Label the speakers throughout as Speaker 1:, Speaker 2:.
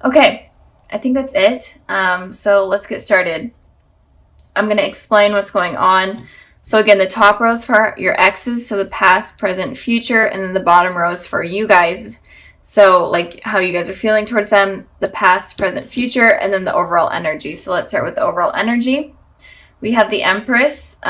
Speaker 1: Okay, I think that's it. So let's get started. I'm going to explain what's going on. So again, the top row is for your exes, so the past, present, future, and then the bottom row is for you guys. So like how you guys are feeling towards them, the past, present, future, and then the overall energy. So let's start with the overall energy. We have the Empress,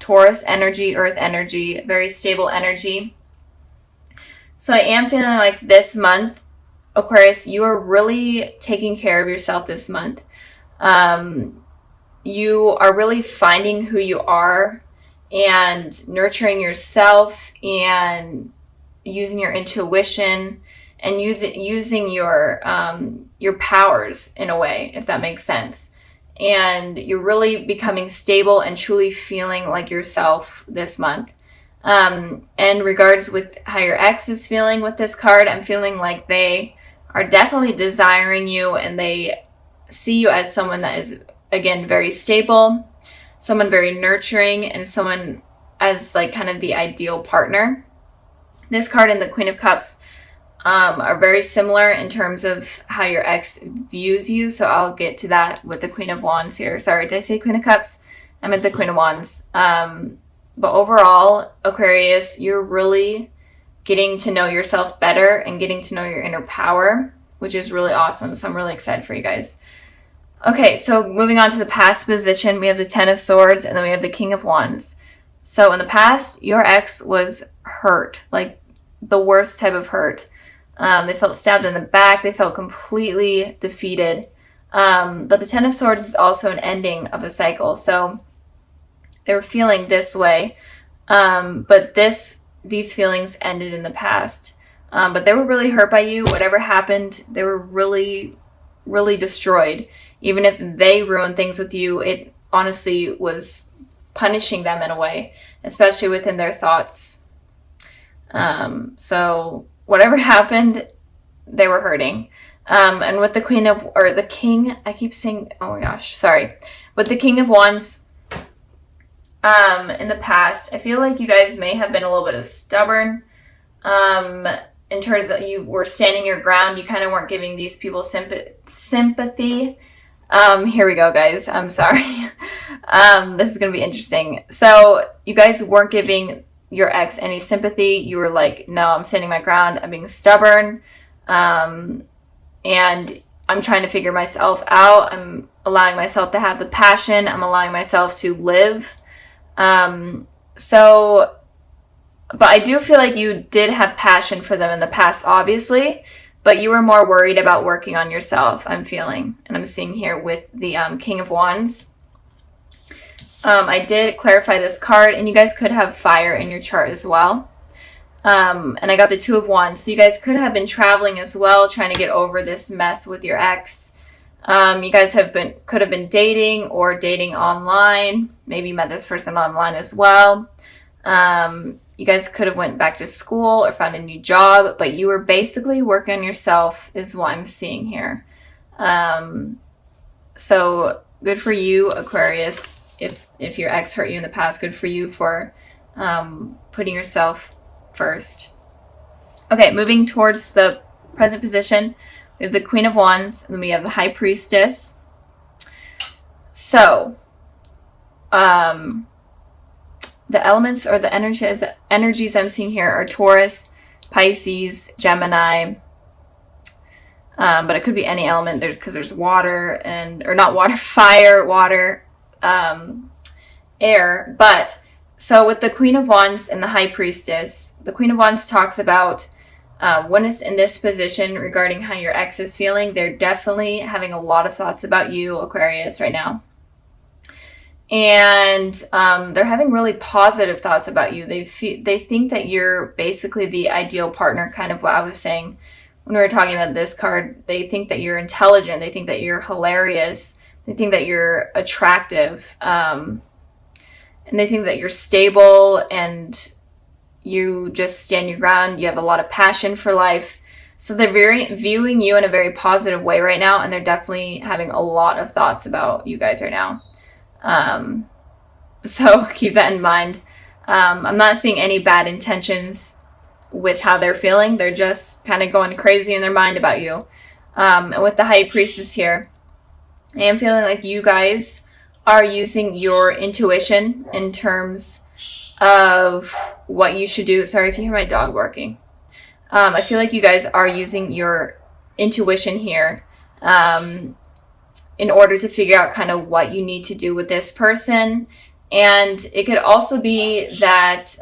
Speaker 1: Taurus energy, Earth energy, very stable energy. So I am feeling like this month, Aquarius, you are really taking care of yourself this month. You are really finding who you are and nurturing yourself and using your intuition and using your powers in a way, if that makes sense. And you're really becoming stable and truly feeling like yourself this month. In regards with how your ex is feeling with this card, I'm feeling like they are definitely desiring you and they see you as someone that is, again, very stable, someone very nurturing, and someone as like kind of the ideal partner. This card and the Queen of Cups are very similar in terms of how your ex views you. So I'll get to that with the Queen of Wands here. Sorry, did I say Queen of Cups? I meant the Queen of Wands. But overall, Aquarius, you're really getting to know yourself better and getting to know your inner power, which is really awesome. So I'm really excited for you guys. Okay, so moving on to the past position, we have the Ten of Swords and then we have the King of Wands. So in the past, your ex was hurt, like the worst type of hurt. They felt stabbed in the back. They felt completely defeated. But the Ten of Swords is also an ending of a cycle. So they were feeling this way. But these feelings ended in the past. But they were really hurt by you. Whatever happened, they were really, really destroyed. Even if they ruined things with you, it honestly was punishing them in a way, especially within their thoughts. So whatever happened, they were hurting. And with the the King, I keep saying, oh my gosh, sorry. With the King of Wands, in the past, I feel like you guys may have been a little bit of stubborn. In terms of you were standing your ground, you kind of weren't giving these people sympathy. Here we go, guys. I'm sorry. This is going to be interesting. So you guys weren't giving your ex any sympathy. You were like, no, I'm standing my ground. I'm being stubborn. And I'm trying to figure myself out. I'm allowing myself to have the passion. I'm allowing myself to live. But I do feel like you did have passion for them in the past, obviously, but you were more worried about working on yourself, I'm feeling. And I'm seeing here with the King of Wands. I did clarify this card, and you guys could have fire in your chart as well. And I got the Two of Wands. So you guys could have been traveling as well, trying to get over this mess with your ex. You guys could have been dating or dating online. Maybe you met this person online as well. You guys could have went back to school or found a new job, but you were basically working on yourself is what I'm seeing here. So good for you, Aquarius. If your ex hurt you in the past, good for you for putting yourself first. Okay, moving towards the present position, we have the Queen of Wands, and then we have the High Priestess. So, the elements or the energies I'm seeing here are Taurus, Pisces, Gemini. But it could be any element. Because there's water or not water, fire, water, air. But so with the Queen of Wands and the High Priestess, the Queen of Wands talks about when it's in this position regarding how your ex is feeling, they're definitely having a lot of thoughts about you, Aquarius, right now. And they're having really positive thoughts about you. They think that you're basically the ideal partner, kind of what I was saying when we were talking about this card. They think that you're intelligent. They think that you're hilarious. They think that you're attractive. And they think that you're stable and you just stand your ground. You have a lot of passion for life. So they're viewing you in a very positive way right now. And they're definitely having a lot of thoughts about you guys right now. So keep that in mind. I'm not seeing any bad intentions with how they're feeling. They're just kind of going crazy in their mind about you. And with the High Priestess here, I am feeling like you guys are using your intuition in terms of what you should do. Sorry if you hear my dog barking. I feel like you guys are using your intuition here in order to figure out kind of what you need to do with this person. And it could also be that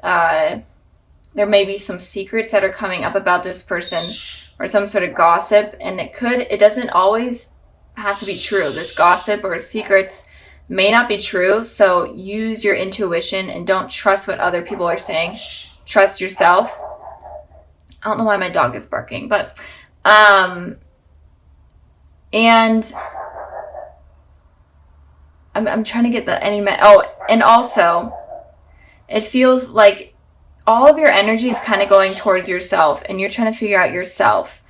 Speaker 1: there may be some secrets that are coming up about this person, or some sort of gossip, and it doesn't always have to be true. This gossip or secrets may not be true, so use your intuition and don't trust what other people are saying. Trust yourself. I don't know why my dog is barking, but and I'm trying to get the and also it feels like all of your energy is kind of going towards yourself, and you're trying to figure out yourself.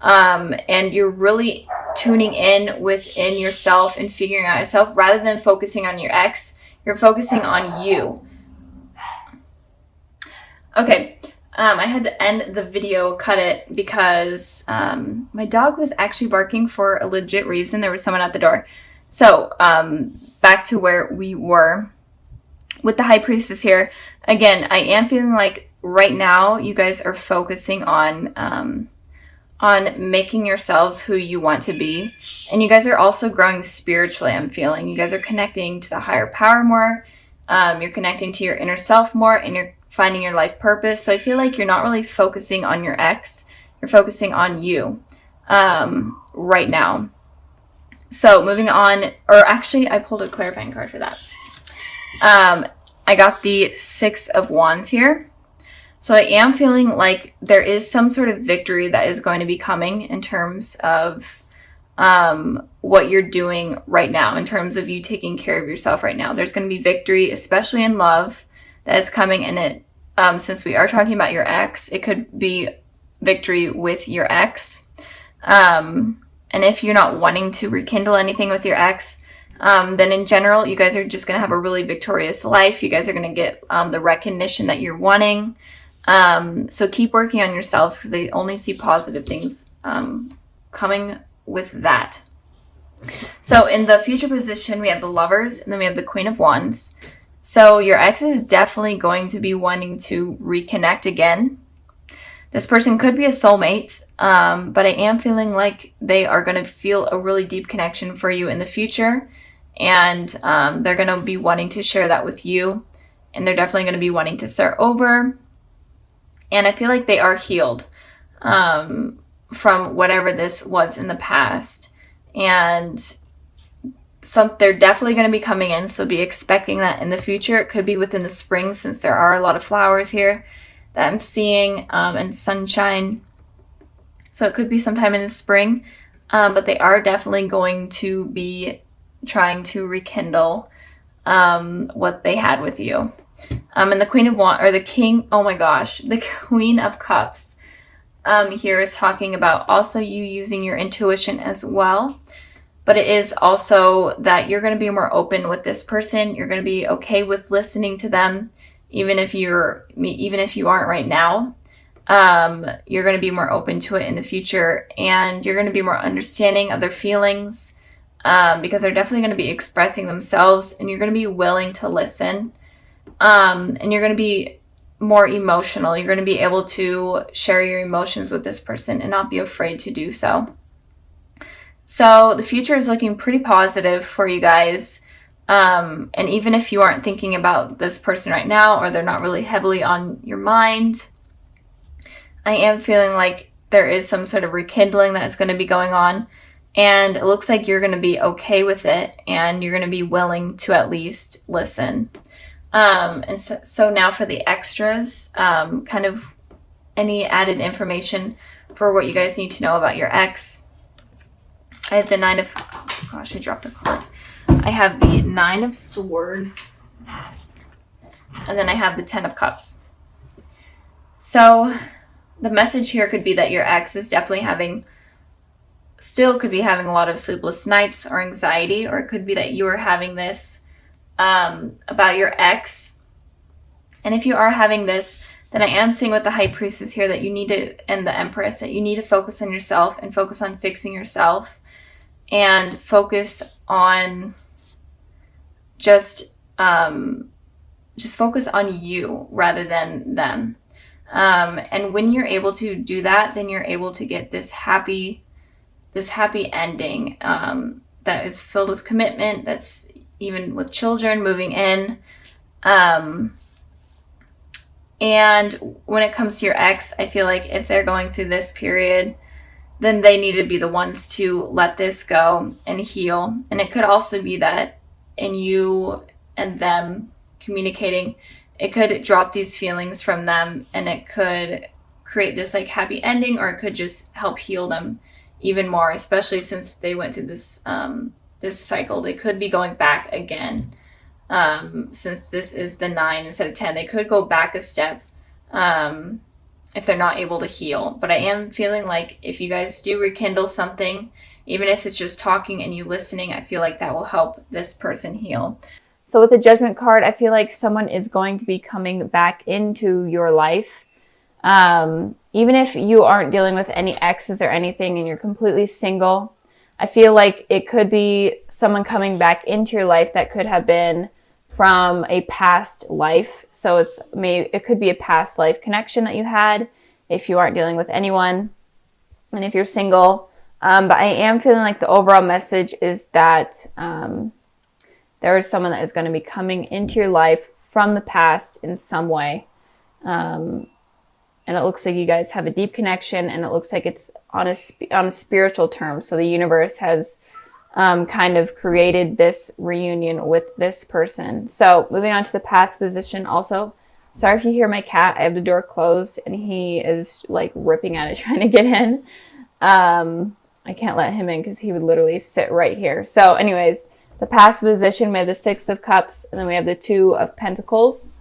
Speaker 1: And you're really tuning in within yourself and figuring out yourself rather than focusing on your ex. You're focusing on you. Okay. I had to end the video, cut it, because my dog was actually barking for a legit reason. There was someone at the door. So back to where we were with the High Priestess here. Again, I am feeling like right now you guys are focusing on making yourselves who you want to be. And you guys are also growing spiritually, I'm feeling. You guys are connecting to the higher power more. You're connecting to your inner self more, and you're finding your life purpose. So I feel like you're not really focusing on your ex. You're focusing on you right now. So moving on, or actually I pulled a clarifying card for that. I got the Six of Wands here. So I am feeling like there is some sort of victory that is going to be coming in terms of what you're doing right now, in terms of you taking care of yourself right now. There's going to be victory, especially in love, that is coming. And it, since we are talking about your ex, it could be victory with your ex. And if you're not wanting to rekindle anything with your ex, then in general, you guys are just going to have a really victorious life. You guys are going to get the recognition that you're wanting. So keep working on yourselves, because they only see positive things coming with that. So in the future position, we have the Lovers, and then we have the Queen of Wands. So your ex is definitely going to be wanting to reconnect again. This person could be a soulmate, but I am feeling like they are going to feel a really deep connection for you in the future. And they're going to be wanting to share that with you. And they're definitely going to be wanting to start over. And I feel like they are healed from whatever this was in the past. And they're definitely going to be coming in, so be expecting that in the future. It could be within the spring, since there are a lot of flowers here that I'm seeing, and sunshine. So it could be sometime in the spring, but they are definitely going to be trying to rekindle what they had with you. And the Queen of Wands, or the King, oh my gosh, the Queen of Cups here is talking about also you using your intuition as well. But it is also that you're going to be more open with this person. You're going to be okay with listening to them, even if you aren't right now. You're going to be more open to it in the future, and you're going to be more understanding of their feelings, because they're definitely going to be expressing themselves, and you're going to be willing to listen. And you're going to be more emotional. You're going to be able to share your emotions with this person and not be afraid to do so. So the future is looking pretty positive for you guys. And even if you aren't thinking about this person right now, or they're not really heavily on your mind, I am feeling like there is some sort of rekindling that is going to be going on. And it looks like you're going to be okay with it, and you're going to be willing to at least listen. And so now for the extras, kind of any added information for what you guys need to know about your ex. I have the Nine of, oh gosh, I dropped a card. I have the Nine of Swords, and then I have the Ten of Cups. So the message here could be that your ex is definitely still could be having a lot of sleepless nights or anxiety, or it could be that you are having this about your ex. And if you are having this, then I am seeing with the High Priestess here that you need to, and the Empress, that you need to focus on yourself and focus on fixing yourself and focus on just focus on you rather than them. And when you're able to do that, then you're able to get this happy ending that is filled with commitment, that's even with children moving in. And when it comes to your ex, I feel like if they're going through this period, then they need to be the ones to let this go and heal. And it could also be that in you and them communicating, it could drop these feelings from them, and it could create this like happy ending, or it could just help heal them even more, especially since they went through this this cycle. They could be going back again. Since this is the 9 instead of 10, they could go back a step if they're not able to heal. But I am feeling like if you guys do rekindle something, even if it's just talking and you listening, I feel like that will help this person heal. So with the Judgment card, I feel like someone is going to be coming back into your life. Even if you aren't dealing with any exes or anything and you're completely single, I feel like it could be someone coming back into your life that could have been from a past life. So it could be a past life connection that you had if you aren't dealing with anyone and if you're single. But I am feeling like the overall message is that there is someone that is going to be coming into your life from the past in some way. And it looks like you guys have a deep connection, and it looks like it's on a spiritual term. So the universe has kind of created this reunion with this person. So moving on to the past position also. Sorry if you hear my cat. I have the door closed and he is like ripping at it trying to get in. I can't let him in because he would literally sit right here. So anyways, the past position, we have the 6 of Cups, and then we have the 2 of Pentacles.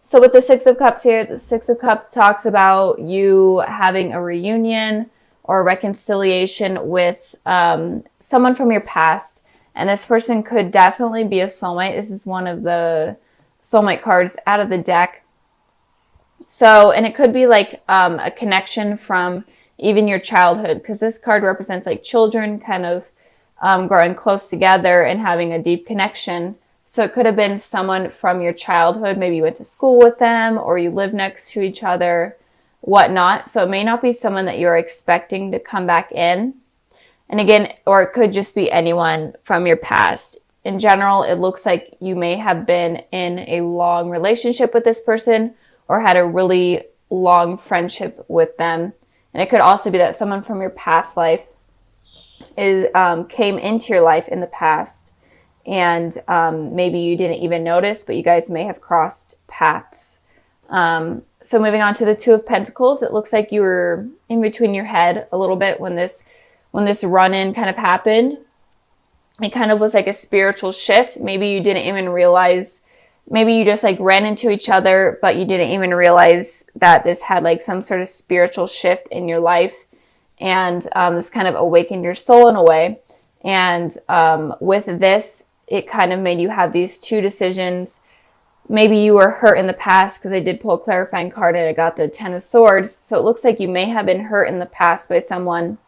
Speaker 1: So with the 6 of Cups here, the 6 of Cups talks about you having a reunion or reconciliation with someone from your past. And this person could definitely be a soulmate. This is one of the soulmate cards out of the deck. So, and it could be like a connection from even your childhood, because this card represents like children kind of growing close together and having a deep connection. So it could have been someone from your childhood. Maybe you went to school with them or you live next to each other, whatnot. So it may not be someone that you're expecting to come back in. And again, or it could just be anyone from your past. In general, it looks like you may have been in a long relationship with this person or had a really long friendship with them. And it could also be that someone from your past life came into your life in the past. And maybe you didn't even notice, but you guys may have crossed paths. So moving on to the 2 of Pentacles, it looks like you were in between your head a little bit when this run-in kind of happened. It kind of was like a spiritual shift. Maybe you didn't even realize, maybe you just like ran into each other, but you didn't even realize that this had like some sort of spiritual shift in your life. And this kind of awakened your soul in a way. And with this, it kind of made you have these 2 decisions. Maybe you were hurt in the past, because I did pull a clarifying card and I got the 10 of Swords. So it looks like you may have been hurt in the past by someone.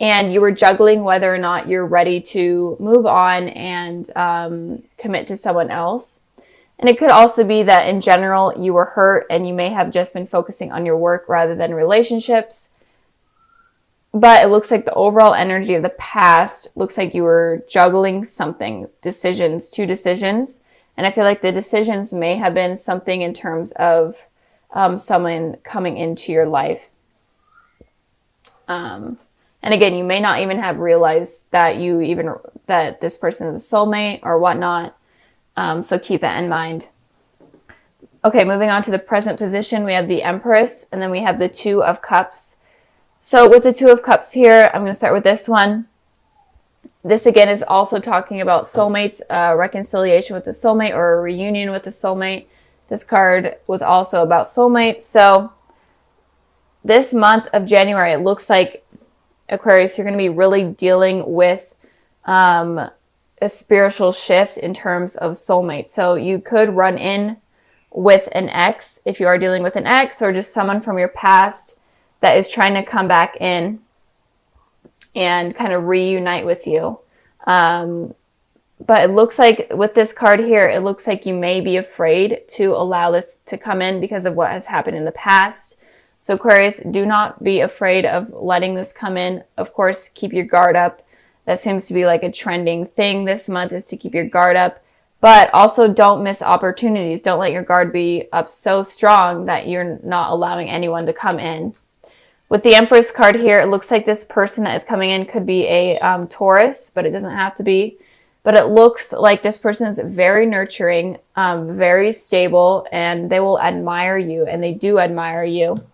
Speaker 1: And you were juggling whether or not you're ready to move on and commit to someone else. And it could also be that in general, you were hurt and you may have just been focusing on your work rather than relationships. But it looks like the overall energy of the past looks like you were juggling something, 2 decisions. And I feel like the decisions may have been something in terms of someone coming into your life. And again, you may not even have realized that that this person is a soulmate or whatnot. So keep that in mind. Okay, moving on to the present position, we have the Empress, and then we have the 2 of Cups. So with the 2 of Cups here, I'm going to start with this one. This again is also talking about soulmates, reconciliation with the soulmate or a reunion with the soulmate. This card was also about soulmates. So this month of January, it looks like, Aquarius, you're going to be really dealing with a spiritual shift in terms of soulmates. So you could run in with an ex, if you are dealing with an ex, or just someone from your past that is trying to come back in and kind of reunite with you. But it looks like with this card here, it looks like you may be afraid to allow this to come in because of what has happened in the past. So Aquarius, do not be afraid of letting this come in. Of course, keep your guard up. That seems to be like a trending thing this month, is to keep your guard up. But also don't miss opportunities. Don't let your guard be up so strong that you're not allowing anyone to come in. With the Empress card here, it looks like this person that is coming in could be a Taurus, but it doesn't have to be. But it looks like this person is very nurturing, very stable, and they will admire you, and they do admire you.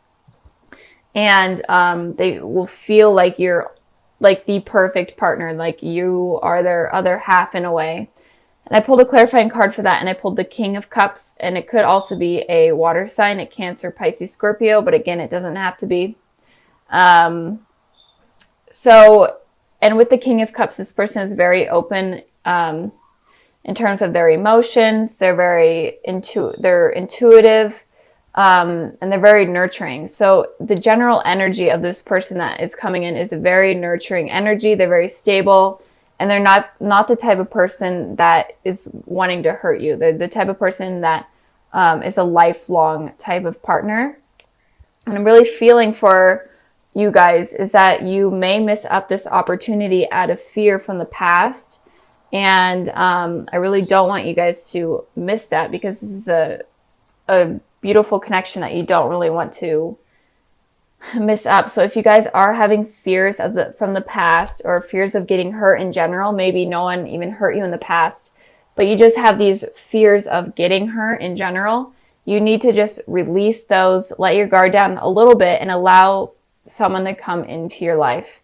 Speaker 1: And they will feel like you're like the perfect partner, like you are their other half in a way. And I pulled a clarifying card for that, and I pulled the King of Cups, and it could also be a water sign, a Cancer, Pisces, Scorpio, but again, it doesn't have to be. And with the King of Cups, this person is very open in terms of their emotions. They're very they're intuitive, and they're very nurturing. So the general energy of this person that is coming in is a very nurturing energy. They're very stable, and they're not the type of person that is wanting to hurt you. They're the type of person that is a lifelong type of partner. And I'm really feeling for you guys is that you may miss up this opportunity out of fear from the past. And I really don't want you guys to miss that, because this is a beautiful connection that you don't really want to miss up. So if you guys are having fears from the past, or fears of getting hurt in general, maybe no one even hurt you in the past, but you just have these fears of getting hurt in general, you need to just release those, let your guard down a little bit, and allow someone to come into your life.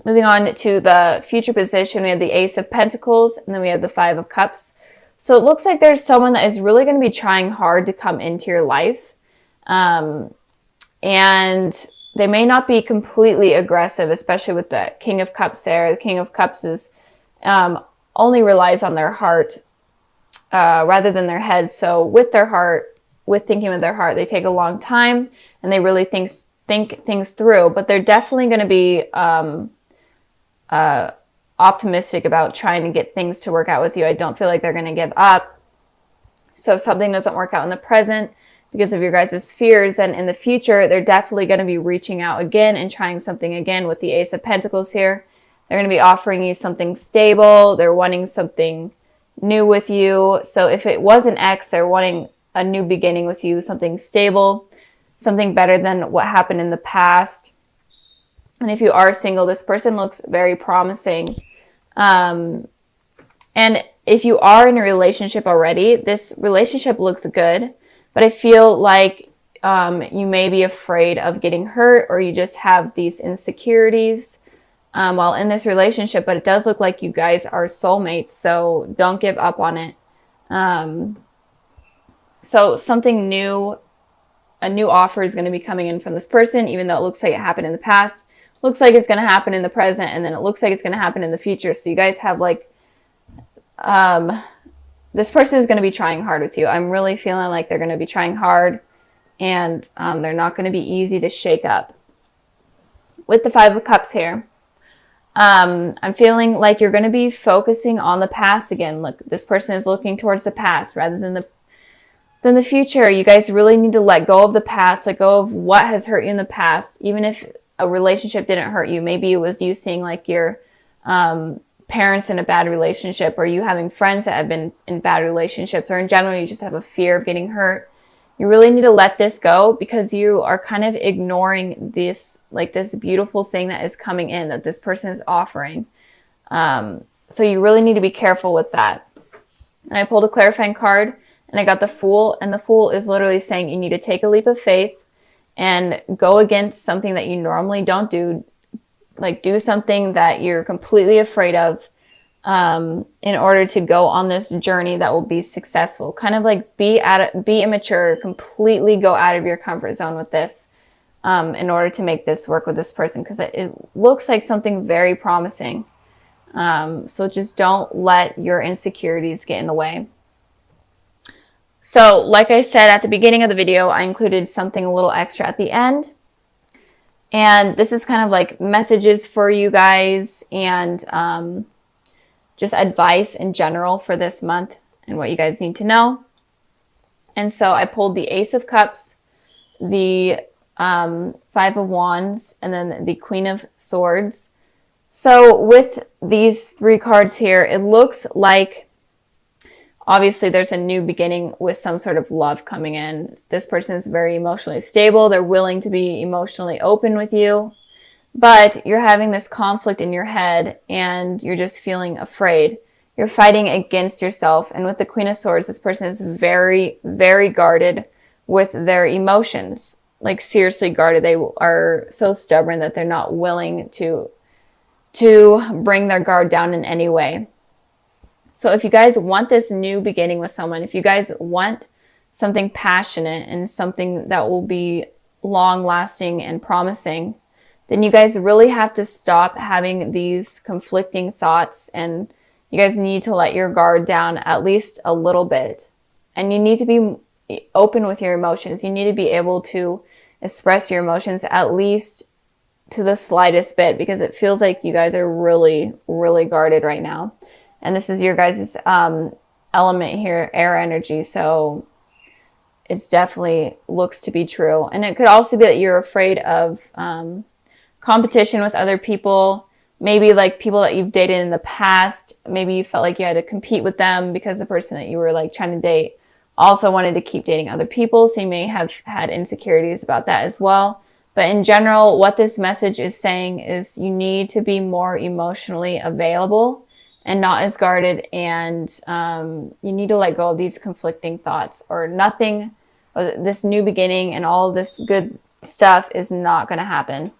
Speaker 1: Moving on to the future position, we have the Ace of Pentacles, and then we have the Five of Cups. So it looks like there's someone that is really going to be trying hard to come into your life. And they may not be completely aggressive, especially with the King of Cups there. The King of Cups is only relies on their heart rather than their head. So with their heart, with thinking with their heart, they take a long time, and they really think things through. But they're definitely going to be optimistic about trying to get things to work out with you. I don't feel like they're going to give up. So if something doesn't work out in the present because of your guys' fears, and in the future, they're definitely going to be reaching out again and trying something again with the Ace of Pentacles here. They're going to be offering you something stable. They're wanting something new with you. So if it was an ex, they're wanting a new beginning with you, something stable, something better than what happened in the past. And if you are single, this person looks very promising. And if you are in a relationship already, this relationship looks good, but I feel like you may be afraid of getting hurt, or you just have these insecurities while in this relationship, but it does look like you guys are soulmates, so don't give up on it. So something new, a new offer is going to be coming in from this person, even though it looks like it happened in the past. Looks like it's going to happen in the present, and then it looks like it's going to happen in the future. So you guys have like, this person is going to be trying hard with you. I'm really feeling like they're going to be trying hard, and they're not going to be easy to shake up. With the Five of Cups here, I'm feeling like you're going to be focusing on the past again. Look, this person is looking towards the past rather than the future. You guys really need to let go of the past, let go of what has hurt you in the past. Even if a relationship didn't hurt you, maybe it was you seeing like your parents in a bad relationship, or you having friends that have been in bad relationships, or in general you just have a fear of getting hurt. You really need to let this go, because you are kind of ignoring this, like this beautiful thing that is coming in, that this person is offering. So you really need to be careful with that. And I pulled a clarifying card, and I got the Fool, and the Fool is literally saying you need to take a leap of faith and go against something that you normally don't do. Like do something that you're completely afraid of in order to go on this journey that will be successful. Kind of like be immature, completely go out of your comfort zone with this in order to make this work with this person, because it looks like something very promising. So just don't let your insecurities get in the way. So like I said at the beginning of the video, I included something a little extra at the end. And this is kind of like messages for you guys and just advice in general for this month and what you guys need to know. And so I pulled the Ace of Cups, the Five of Wands, and then the Queen of Swords. So with these three cards here, it looks like obviously there's a new beginning with some sort of love coming in. This person is very emotionally stable. They're willing to be emotionally open with you, but you're having this conflict in your head and you're just feeling afraid. You're fighting against yourself. And with the Queen of Swords, this person is very, very guarded with their emotions. Like seriously guarded. They are so stubborn that they're not willing to bring their guard down in any way. So if you guys want this new beginning with someone, if you guys want something passionate and something that will be long lasting and promising, then you guys really have to stop having these conflicting thoughts, and you guys need to let your guard down at least a little bit. And you need to be open with your emotions. You need to be able to express your emotions at least to the slightest bit, because it feels like you guys are really, really guarded right now. And this is your guys' element here, air energy. So it's definitely looks to be true. And it could also be that you're afraid of competition with other people. Maybe like people that you've dated in the past. Maybe you felt like you had to compete with them because the person that you were like trying to date also wanted to keep dating other people. So you may have had insecurities about that as well. But in general, what this message is saying is you need to be more emotionally available and not as guarded. And you need to let go of these conflicting thoughts, or nothing, or this new beginning and all this good stuff is not going to happen.